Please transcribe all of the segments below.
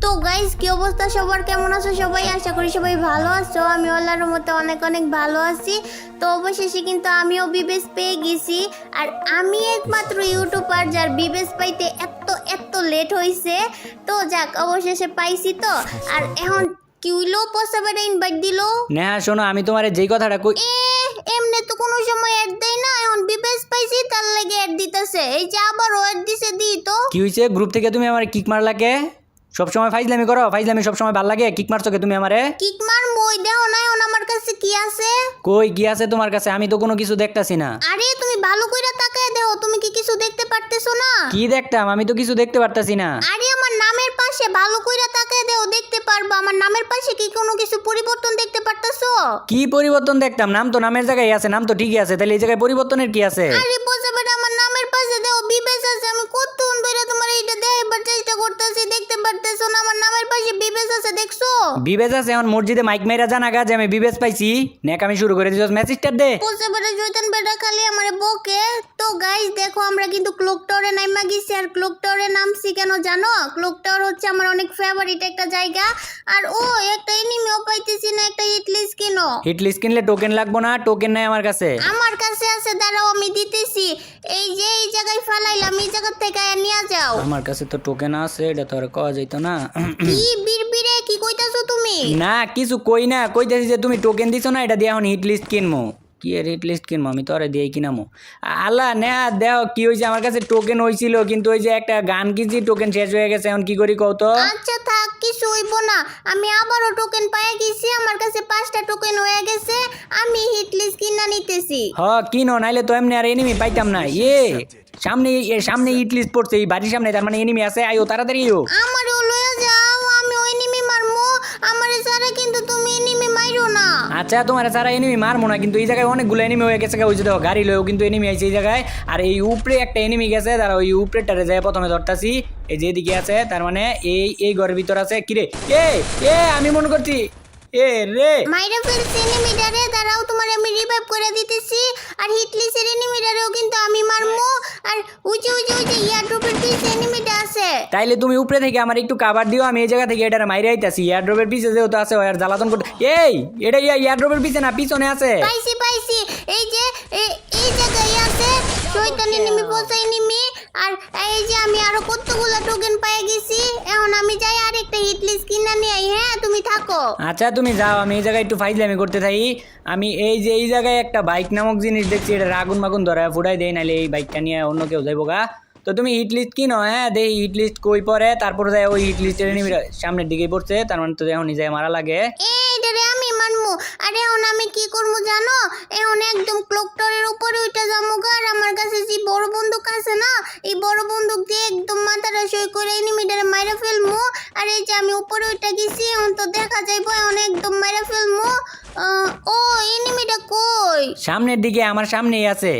তো গাইস কি অবস্থা সবার, কেমন আছো সবাই? আশা করি সবাই ভালো আছো। আমি আল্লাহর রহমতে অনেক অনেক ভালো আছি। তো অবশেষে কিন্তু আমিও বিবেস পেয়ে গেছি। আর আমি একমাত্র ইউটিউবার যার বিবেস পাইতে এত এত লেট হয়েছে। তো যাক, অবশেষে পাইছি। তো আর এখন কি হইলো, পসাবেটা ইনভাইট দিল। নেহা শোনো, আমি তোমার যেই কথাটা কই এমনি তো কোনো সময় অ্যাড দেয় না, এখন বিবেস পাইছি তার লাগে অ্যাড দিতেছে। এই যে আবার অ্যাড দিছে, দি তো কি হইছে? গ্রুপ থেকে তুমি আমার কিক মারলা কে? সবসময় ফাইজলামি করো, ফাইজলামি সবসময় ভাল লাগে। কিক মারছো কে তুমি আমারে? কিক মার মই দেও না, এখন আমার কাছে কি আছে? কই কি আছে তোমার কাছে? আমি তো কোনো কিছু দেখতাছি না। আরে তুমি ভালো কইরা তাকায় দেখো, তুমি কি কিছু দেখতে পারতেছো না? কি দেখতাম? আমি তো কিছু দেখতে পারতাছি না। আরে আমার নামের পাশে ভালো কইরা তাকায় দেখো, দেখতে পারবা আমার নামের পাশে কি কোনো কিছু পরিবর্তন দেখতে পারতেছো? কি পরিবর্তন দেখতাম? নাম তো নামের জায়গায় আছে, নাম তো ঠিকই আছে, তাহলে এই জায়গায় পরিবর্তনের কি আছে? আরে বোঝা বেটা, আমার নামের পাশে দেখো বিবেস আছে। আমি কতক্ষণ ধরে তোমার এইটা দেখাবার চেষ্টা করতেছি, দেখতে পারতেছো না? আমার নামের পাশে বিবেস আছে, দেখছো? বিবেজ আছে? এখন মসজিদে মাইক মেরা জানা গা যে আমি বিবেজ পাইছি। নেক আমি শুরু করে দিছস, মেসেজটা দে। বোঝা বেটা জয়তান বেটা খালি আমারে বকে। তো গাইস দেখো, আমরা কিন্তু ক্লক টাওয়ারে নাইমা গেছি। আর ক্লক টাওয়ারে নামছি কেন জানো? ক্লক টাওয়ার হচ্ছে আমার অনেক ফেভারিট একটা জায়গা। আর ও একটা এনিমিও পাইতেছি না, একটা হিটলিস্ট কিনো। হিট লিস্ট কিনলে টোকেন লাগবো না? টোকেন নাই আমার কাছে। আমার কাছে আছে, দাঁড়াও আমি দিতেছি। এই যে এই জায়গায় ফালাইলাম, এই জায়গা থেকে নিয়ে যাও। আমার কাছে তো টোকেন আছে, এটা তো আর কওয়া যাইতো না। কি বিড়বিড়ে কি কইতাছো তুমি? না কিছু কই না, কইতেছি যে তুমি টোকেন দিছো না, এটা দিয়ে এখন হিট লিস্ট কিনবো। কি এর হিট লিস্ট কিনবো? আমি তো আরে দিয়েই কিনামো। আল্লাহ না দেও, কি হয়েছে? আমার কাছে টোকেন হয়েছিল, কিন্তু ওই যে একটা গান কিনছি, টোকেন শেষ হয়ে গেছে। এখন কি করি কও তো? আচ্ছা থাক, কিছু হইব না। আমি আবারও টোকেন পাইয়া গেছি, আমার কাছে 5টা টোকেন হয়ে গেছে। আমি হিটলিস্ট কিনা নিতেছি। হ কিনো, নাইলে তো এমনি আর এনিমি পাইতাম না। সামনে সামনে হিট লিস্ট পড়ছে, এই বাড়ির সামনে, তার মানে এনিমি আছে। আইও তাড়াতাড়ি আইও। আমারও লয়ে যাও, আমি ওই এনিমি মারমু। আমারে ছাড়া কিন্তু তুমি এনিমি মাইরো না। আচ্ছা তোমার সারা এনিমি মারমো না, কিন্তু এই জায়গায় অনেকগুলো এনিমি হয়ে গেছে। ওই যে দেখো গাড়ি লয়েও কিন্তু এনিমি আইছে এই জায়গায়। আর এই উপরে একটা এনিমি গেছে, তারা ওই উপরেটারে যায় প্রথমে ধরতাছি। এই যেদিকে আছে, তার মানে এই ঘরের ভিতর আছে। কিরে আমি মনে করছি রে মাইরা ফেলছি এনিমিটারে, দাঁড়াও তোমার আমি রিভাইভ করে দিতেছি। আর হিটলিস্টের এনিমিটারেও কিন্তু আমি মারমু। আর ওই যে ইয়ারড্রপের পিছে এনিমিটা আছে। তাইলে তুমি উপরে থেকে আমার একটু কাভার দিও, আমি এই জায়গা থেকে এটার মাইরে আইতাছি। এয়ারড্রপের পিছে যেহেতু আছে, ওই আর জ্বালাতন করতে। এটা এয়ারড্রপের পিছে না, পিছনে আছে। পাইছি এই যে এই জায়গায় আছে শয়তান এনিমি, পোষা এনিমি। আর এই যে আমি আরো কতগুলো টোকেন পেয়ে গেছি। এখন আমি যাই আরেকটা হিটলিস্ট কিনা নিয়ে আই। হ্যাঁ তুমি থাকো। আচ্ছা তুমি যাও, আমি এই জায়গায় একটু ফাইজলামি করতে থাকি। আমি এই জায়গায় একটা বাইক নামক জিনিস দেখছি, এটা আগুন মাগুন ধরা ফুটাই দেয়, নাহলে এই বাইকটা নিয়ে অন্য কেউ যাইব গা। তো তুমি হিট লিস্ট কিনো। হ্যাঁ দেখি হিট লিস্ট কই পরে, তারপর যায় ওই হিট লিস্টের সামনের দিকেই পড়ছে, তার মানে তো এখনই যায় মারা লাগে। এইটারে আমি মানমু। আর এখন আমি কি করবো জানো? এখন একদম ক্লক টাওয়ারের উপরে উঠে যাবো গা। আর আমার কাছে যে বড় বন্দুক আছে না, এই বড় বন্দুক দিয়ে একদম মাথাটা সই করে এনিমিটারে মাইরা ফেলমু। আর এই যে আমি উপরে উঠে গেছি, এখন তো দেখা যাইবো, এখন একদম মাইরা ফেলমু। ও এনিমিটা কই? সামনের দিকে, আমার সামনেই আছে।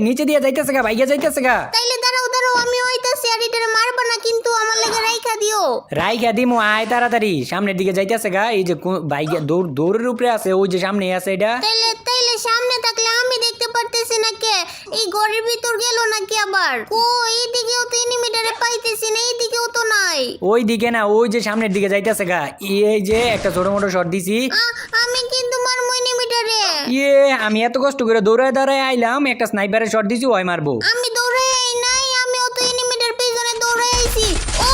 নিচে দিয়ে যাইতেছে গা, ভাইয়া যাইতেছে গা। তাইলে দাঁড়াও আমি হইতাছি। আর এটারে মারবা না কিন্তু, আমার লাগে রাইখা দিও। রাইখা দিমু, আয় তাড়াতাড়ি। সামনের দিকে যাইতেছে গা, এই যে বাইকে দৌড়ের উপরে আছে, ওই যে সামনেই আছে এটা। তাইলে সামনে থাকলে আমি দেখতে পারতেছি না কে? এই ঘরের ভিতর গেল নাকি আবার? ও এইদিকেও তো এনিমিটারে পাইতেছি না, এইদিকেও তো নাই। ওই দিকে না, ওই যে সামনের দিকে যাইতেছে গা। এই যে একটা ছোট মোটো শট দিছি। আমি কিন্তু মারমু এনিমিটারে। আমি এত কষ্ট করে দৌড়ায় দাঁড়ায় আইলাম, একটা স্নাইপারের শট দিছি, ওই মারবো। আমি দৌড়াই আই নাই, আমিও তো এনিমিটার পিছনে দৌড়াই আইছি। ও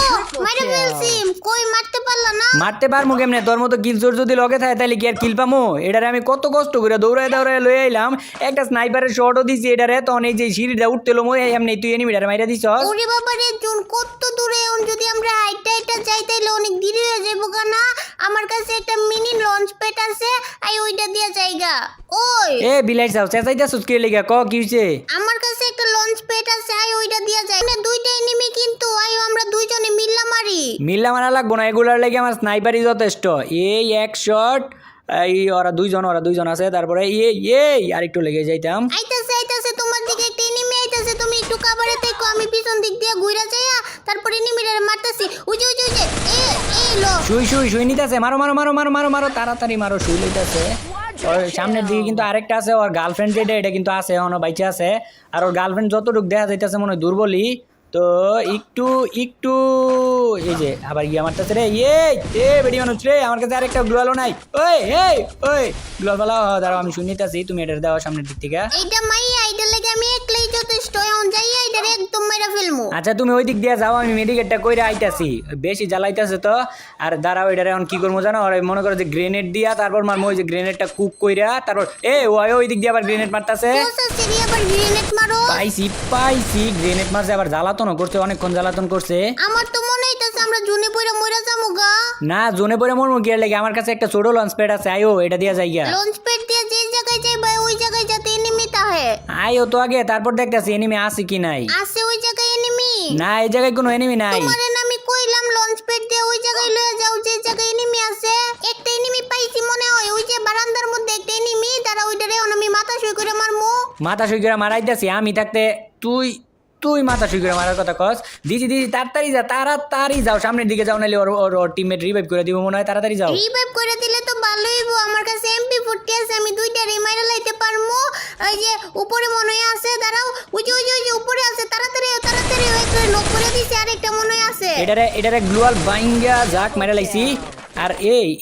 মাইরা ফেলছি। কই মারতে পারলা না? মারতে পারমু কেমনে? তোর মতো কিল চোর যদি লগে থাকে তাহলে কি আর কিল পামু? এটারে আমি কত কষ্ট করে দৌড়ায় লয়ে আইলাম, একটা স্নাইপারের শটও দিছি এটারে। তখন এই যে সিঁড়িটা উঠতে লোমো, এমনি তুই এনিমিটারে মাইরা দিছ। ওরে বাবা রে, জুন কত দূরে! এখন যদি আমরা হাইটা যাই তাইলে অনেক দেরি হয়ে যাবো না। আমার কাছে একটা মিনি লঞ্চ প্যাড আছে, আই ওইটা দিয়া যাইগা। ওই বিলাই যাও, চেঁচাইতেছস কি লিগা? কি হইছে? আমার কাছে একটা লঞ্চ প্যাড আছে, আই ওইটা দিয়া যাই। না দুইটা এনিমি কিন্তু, আই আমরা দুইজনে মিল্লা মারি। মিল্লা মারা লাগবো না, এগুলার লাগে আমার স্নাইপারই যথেষ্ট। এই এক শট, এই ওরা দুইজন আছে। তারপরে আর একটু লেগে যাইতাম। আইতাছে তোমার দিকে একটা এনিমি আইতাছে, তুমি একটু কাভারে থেকো। আমি পিছন দিক দিয়ে ঘুরে যাইয়া তারপর এনিমিটারে মারতাছি। ওই যে এই লো শুই নিতেছে। মারো তাড়াতাড়ি মারো, শুই লইতেছে। ওর সামনের দিকে কিন্তু আরেকটা আছে, ওর গার্লফ্রেন্ড যেটা, এটা কিন্তু আছে, এখনো বাইচে আছে। আর ওর গার্লফ্রেন্ড যতটুকু দেখা যাইতেছে মনে হয় দুর্বলই। তো একটু একটু এই যে আবার গিয়ে আমার কাছে রে বেডি মানুষ রে, আমার কাছে আরেকটা গ্লোয়ালও নাই। ওই গ্লোয়াল ফেলা দাঁড়াও, আমি শুনিতেছি, তুমি এটা দাও সামনের দিক থেকে। এইটা মাইয়া, এইটা লাগে আমি একলাই যথেষ্ট। এখন যাইয়া এইটা একদম মাইরা ফেলমু। আচ্ছা তুমি ওই দিক দিয়ে যাও, আমি মেডিকেটটা কইরা আইতাছি। বেশি জ্বালাইতেছে তো। আর দাঁড়াও, এটা এখন কি করবো জানো, আর মনে করো যে গ্রেনেড দিয়া তারপর মারমো, ওই যে গ্রেনেডটা কুক কইরা তারপর ওই দিক দিয়ে আবার গ্রেনেড মারতাছে। কোসা সেরি আবার গ্রেনেড মারো। পাইছি গ্রেনেড মারছে, আবার জ্বালাতনও করছে, অনেকক্ষণ জ্বালাতন করছে। আমার তো মনে হইতাছে আমরা জুনে পইরা মইরা যামু গা। না জোনে পরে মরমু গিয়ার লাগে, আমার কাছে একটা ছোট লঞ্চ প্যাড আছে, আয়ো এটা দিয়া যাই গিয়া। লঞ্চ প্যাড দিয়ে যে জায়গায় যাইবা ওই জায়গায় যাতে এনিমি তাহে। আয়ো তো আগে, তারপর দেখতেছি এনিমি আছে কি নাই। আছে ওই জায়গায় এনিমি। না এই জায়গায় কোনো এনিমি নাই। তোমারে না আমি কইলাম লঞ্চ প্যাড দিয়ে ওই জায়গায় লয়ে যাও যে জায়গায় এনিমি আছে। একটা এনিমি পাইছি মনে হয়, ওই যে বারান্দার মধ্যে একটা এনিমি, তারা ওইটারে আমি মাথা শুই করে মারমু। মাথা শুই করে মারাইতেছি আমি থাকতে, তুই মাথা শুই করে মারার কথা কস। দিদি তাড়াতাড়ি যাও, সামনের দিকে যাও, নাহলে ওর টিমমেট রিভাইভ করে দিব মনে হয়, তাড়াতাড়ি যাও। রিভাইভ করে দিলে তো ভালোই হইবো। আমার কাছে MP40 আছে, আমি দুইটারে মাইরা লাইতে পারমু। ওই যে উপরে মনে হয় আছে, দাঁড়াও, ওই যে উপরে আছে, তাড়াতাড়ি ওই করে নক করে দিছি, আরেকটা মনে হয় আছে। এটারে গ্লোয়াল বাইঙ্গা যাক মেরে লাইছি। আর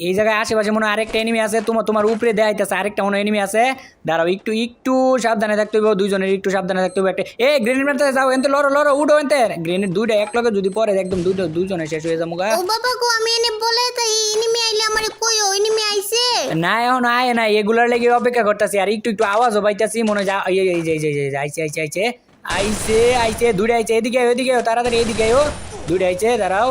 এই জায়গায় আশেপাশে মনে হয় আরেকটা এনিমি আছে, তোমার উপরে দেখাইতেছে আরেকটা মনে এনিমি আছে। দাঁড়াও একটু সাবধানে থাকতে হবে, দুইজনের একটু সাবধানে থাকতে হবে। একটা গ্রেনেড মারতে যাও, এনতে লড়ো উঠো, এনতে গ্রেনেড দুইটা এক লগে যদি পরে একদম দুইজনে শেষ হয়ে যাবো গা। ও বাবা গো, আমি এনে বলে তাই এনিমি আইলে আমারে কইও, এনিমি আইছে না এখন আয় না, এগুলার লেগে অপেক্ষা করতেছি। আর একটু আওয়াজও পাইতেছি মনে হয় আইছে দুইটা আইছে, এদিকে তাড়াতাড়ি এদিকে দুইটা আইছে। দাঁড়াও,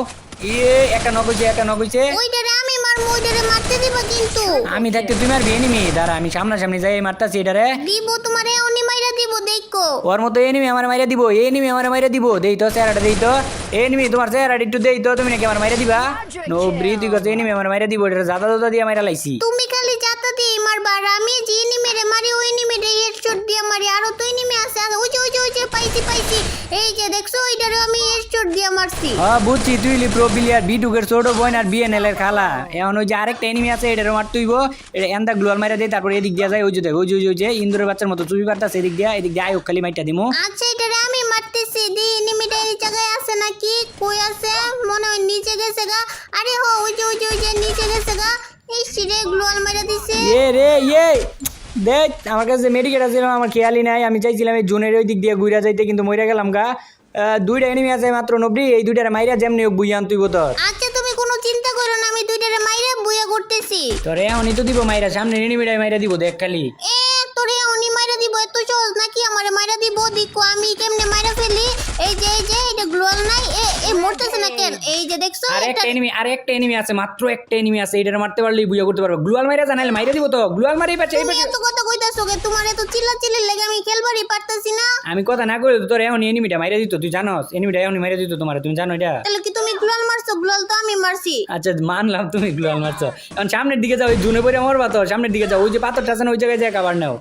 একটা নক হইছে। ওইটারে আমি মারমু, ওইটারে মারতে দিবা কিন্তু। আমি থাকতে তুমি মারবি এনিমি? দাঁড়া আমি সামনাসামনি যাই মারতাছি এটারে। দিব তোমারে উনি মাইরা দিব, দেখো। ওর মতো এনিমি আমার মাইরা দিব, দেই তো চেহারাটা, দেই তো এনিমি তোমার চেহারাটা একটু দেই তো, তুমি নাকি আমার মাইরা দিবা? নো ব্রিথ গো, এনিমি আমার মাইরা দিব, এটা জাদা দিয়ে মাইরা লাইছি। তুমি খালি জাতা দিয়ে মারবা, আর আমি যে এনিমিরে মারি ওই এনিমিরে হেডশট দিয়ে মারি। আরো তো এনিমি আছে, ওই যে পাইছি। এই যে দেখছো, ওইটারে আমি হেডশট দিয়ে মারছি। হ্যাঁ বুঝছি, তুই প্রো প্লেয়ার, বিটুকের ছোট বোন আর বিএনএল এর খালা। এখন ওই যে আরেকটা এনিমি আছে, এটারও মারতে হইব। এটা এন্দা গ্লোয়াল মাইরা দেয়, তারপর এদিক দিয়া যায়, ওই যে ইন্দুরের বাচ্চার মতো চুপি পারতাছে, এদিক দিয়ে আয়ুক খালি মাইটা দিমু। আচ্ছা এটারে আমি মারতেছি, দি এনিমিটা এই জায়গায় আছে নাকি? কই আছে? মনে হয় নিচে গেছে গা। আরে হো, ওই যে নিচে গেছে গা। এই সিরে গ্লোয়াল মাইরা দিছে। দেখ আমার কাছে মেডিকেট আছে, আমার খেয়ালই নাই। আমি চাইছিলাম এই জোনের ওই দিক দিয়ে ঘুরা যাইতে, কিন্তু মইরা গেলাম গা। দুইটা এনিমি আছে মাত্র 90, এই দুইটারে মাইরা যেমনি হোক বুইয়া আনতুইব তোর। আচ্ছা তুমি কোনো চিন্তা করো না, আমি দুইটারে মাইরা বুয়া করতেছি। তোরে এখনই তো দিব মাইরা, সামনে এনিমিটাই মাইরা দিব, দেখ খালি। তোরে উনি মাইরা দিব, এত সহজ নাকি আমারে মাইরা দিব? দেখো আমি কেমনে মাইরা ফেলি। এই যে এটা গ্লোয়াল নাই, মরতেছে না কেন? এই যে দেখছো, আরেকটা এনিমি আছে, মাত্র একটা এনিমি আছে, এটারে মারতে পারলেই বুইয়া করতে পারবে। গ্লোয়াল মাইরা জানাইলে মাইরা দিব তো, গ্লোয়াল মারি পাচ্ছে। তুমি এত কথা কইতাছো কে? তোমার এত চিল্লাচিল্লির লাগে আমি খেলবারই পারতাছি না। আমি কথা না কইলে তোর এখন এনিমিটা মাইরা দিত, তুই জানোস? এনিমিটা এখন মাইরা দিত তোমার, তুমি জানো এটা? তাহলে কি তুমি গ্লোয়াল মারছো? গ্লোয়াল তো আমি মারছি। আচ্ছা মানলাম তুমি গ্লোয়াল মারছো। এখন সামনের দিকে যাও, ওই জুনে পরে মরবা তো, সামনের দিকে যাও, ওই যে পাথরটা আছে না, ওই জায়গায় যায় কাবার নাও।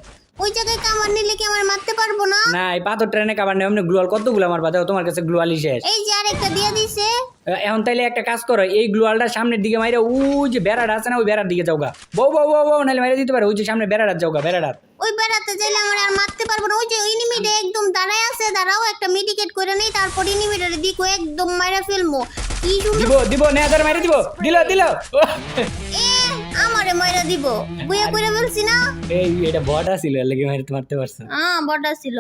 ওই জায়গায় কামার নিলে কি আমার মারতে পারবো না? না এই পাথর ট্রেনে কাবার নেই, এমনি গ্লোয়াল কতগুলো মারবা, দাও তোমার কাছে গ্লোয়ালই শেষ। এই যে আরেকটা দিয়া দিছে। এখন তাইলে একটা কাজ করো, এই গ্লোয়ালটা সামনের দিকে মাইরা ওই যে বেড়াটা আছে না, ওই বেড়ার দিকে যাও গা। বউ নাহলে মাইরা দিতে পারে, ওই যে সামনে বেড়াটা যাও গা, বেড়াটা। ওই বেড়াতে যাইলে আমার আর মারতে পারবো না। ওই যে এনিমিটা একদম দাঁড়ায় আছে, দাঁড়াও একটা মেডিকেট করে নেই, তারপর এনিমিটারে দিকো একদম মাইরা ফেলমু। কি সুন্দর দিব নেদার মাইরা দিব, দিল আমারে মাইরা দিব, বুয়া কইরা ফেলছি না। এই এটা বড় ছিল, লাগে মারতে পারছো। বড় ছিল।